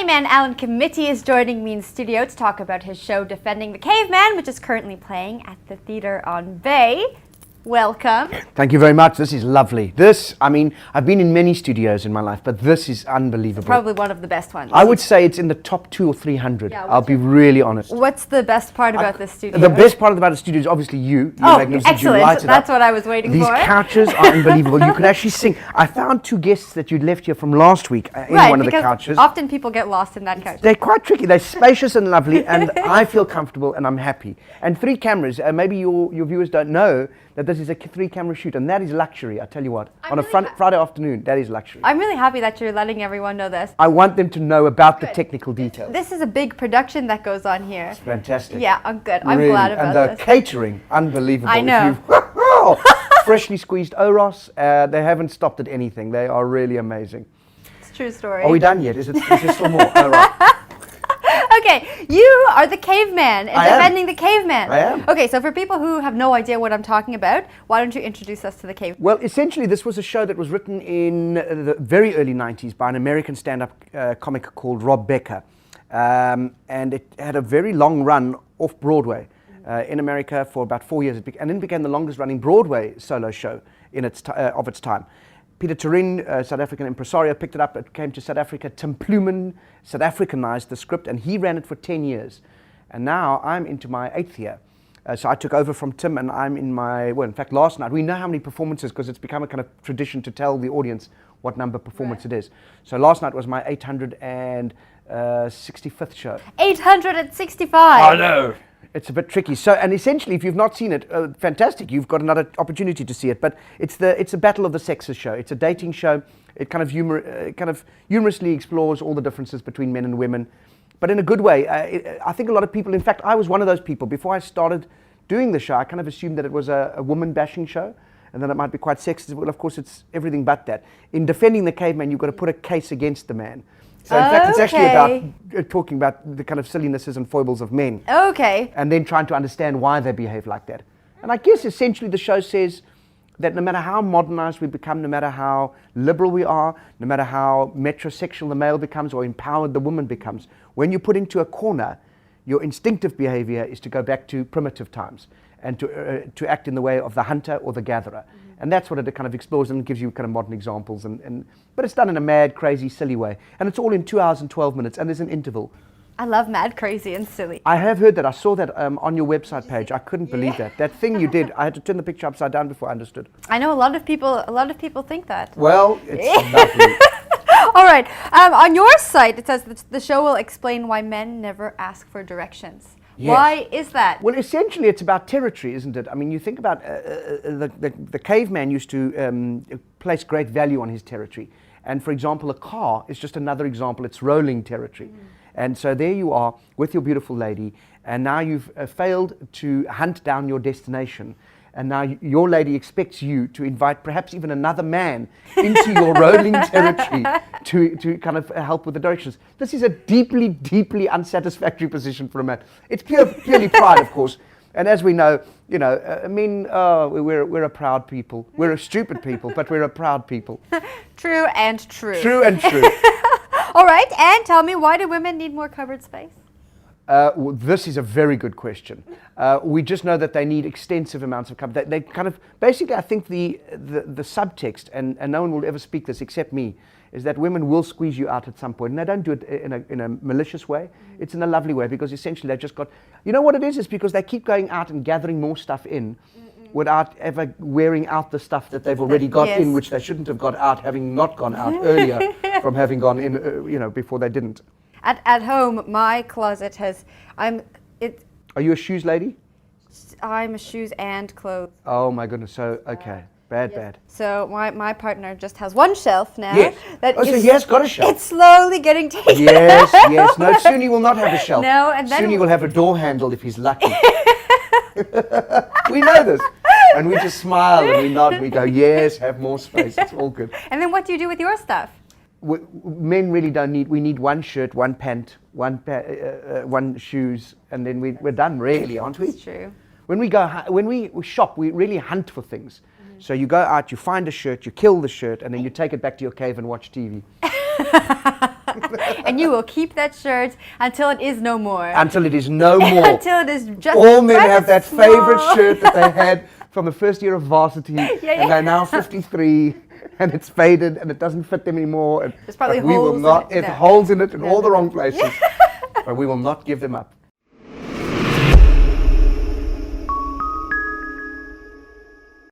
Funny man Alan Committie is joining me in studio to talk about his show Defending the Caveman, which is currently playing at the theatre on Bay. Welcome. Thank you very much. This is lovely. I've been in many studios in my life, but this is unbelievable. It's probably one of the best ones. I would say it's in the top 200 or 300. Yeah, I'll be really honest. What's the best part about this studio? The best part about the studio is obviously you. Oh, excellent. That's what I was waiting for. These couches are unbelievable. You could actually sing. I found 2 guests that you'd left here from last week in one of the couches. Often people get lost in that couch. They're quite tricky. They're spacious and lovely, and I feel comfortable and I'm happy. And 3 cameras. Maybe your viewers don't know that this is a 3-camera shoot, and that is luxury, I tell you what. On a Friday afternoon, that is luxury. I'm really happy that you're letting everyone know this. I want them to know about the technical details. This is a big production that goes on here. It's fantastic. Yeah, I'm good. I'm glad about this. And the catering, unbelievable. I know. Freshly squeezed Oros, they haven't stopped at anything. They are really amazing. It's a true story. Are we done yet? Is there still more? Oh, right. Okay, you are the caveman and Defending the Caveman. I am. Okay, so for people who have no idea what I'm talking about, why don't you introduce us to the caveman? Well, essentially, this was a show that was written in the very early 90s by an American stand-up comic called Rob Becker. And it had a very long run off Broadway in America for about 4 years. And then became the longest running Broadway solo show in of its time. Peter Turin, South African impresario, picked it up. It came to South Africa. Tim Plewman South Africanized the script, and he ran it for 10 years. And now I'm into my 8th year. So I took over from Tim, and I'm in my, well, in fact, last night, we know how many performances, because it's become a kind of tradition to tell the audience what number performance it is. So last night was my 865th show. 865! I know! It's a bit tricky. So, and essentially, if you've not seen it, fantastic. You've got another opportunity to see it. But it's a battle of the sexes show. It's a dating show. It kind of humorously explores all the differences between men and women, but in a good way. I think a lot of people. In fact, I was one of those people. Before I started doing the show, I kind of assumed that it was a woman-bashing show, and that it might be quite sexist. Well, of course, it's everything but that. In Defending the Caveman, you've got to put a case against the man. So in fact, it's actually about talking about the kind of sillinesses and foibles of men. Okay. And then trying to understand why they behave like that. And I guess essentially the show says that no matter how modernized we become, no matter how liberal we are, no matter how metrosexual the male becomes or empowered the woman becomes, when you're put into a corner, your instinctive behavior is to go back to primitive times and to act in the way of the hunter or the gatherer. And that's what it kind of explores and gives you kind of modern examples. But it's done in a mad, crazy, silly way. And it's all in 2 hours and 12 minutes, and there's an interval. I love mad, crazy, and silly. I have heard that. I saw that on your website page. I couldn't believe that. That thing you did, I had to turn the picture upside down before I understood. I know a lot of people think that. Well, it's lovely. All right. On your site, it says that the show will explain why men never ask for directions. Yes. Why is that? Well, essentially, it's about territory, isn't it? I mean, you think about the caveman used to place great value on his territory. And for example, a car is just another example. It's rolling territory. And so there you are with your beautiful lady, and now you've failed to hunt down your destination. And now your lady expects you to invite perhaps even another man into your rolling territory to kind of help with the directions. This is a deeply, deeply unsatisfactory position for a man. It's purely pride, of course. And as we know, we're a proud people. We're a stupid people, but we're a proud people. True and true. True and true. All right, and tell me, why do women need more cupboard space? Well, this is a very good question. We just know that they need extensive amounts of cupboard. They kind of, basically, I think the subtext, and no one will ever speak this except me, is that women will squeeze you out at some point, and they don't do it in a malicious way. It's in a lovely way, because essentially they've just got, you know what it is? It's because they keep going out and gathering more stuff in without ever wearing out the stuff that they've already got in, which they shouldn't have got out, having not gone out earlier from having gone in, before they didn't. At home, my closet has. Are you a shoes lady? I'm a shoes and clothes. Oh my goodness! So okay, bad. So my partner just has one shelf now. Yes. So he has got a shelf. It's slowly getting taken. Yes. No, soon he will not have a shelf. No, and then soon he will have a door handle if he's lucky. We know this. And we just smile and we nod and we go, yes, have more space. It's all good. And then what do you do with your stuff? Men really don't need. We need one shirt, one pant, one shoes, and then we're done. Really, aren't we? It's true. When we shop, we really hunt for things. So you go out, you find a shirt, you kill the shirt, and then you take it back to your cave and watch TV. And you will keep that shirt until it is no more. Until it is no more. Until it is just all men right have that small. favorite shirt that they had from the first year of varsity, yeah. and they're now 53, and it's faded, and it doesn't fit them anymore. And There's probably but we will holes not. in it. It No. holes in it in all the wrong places. But we will not give them up.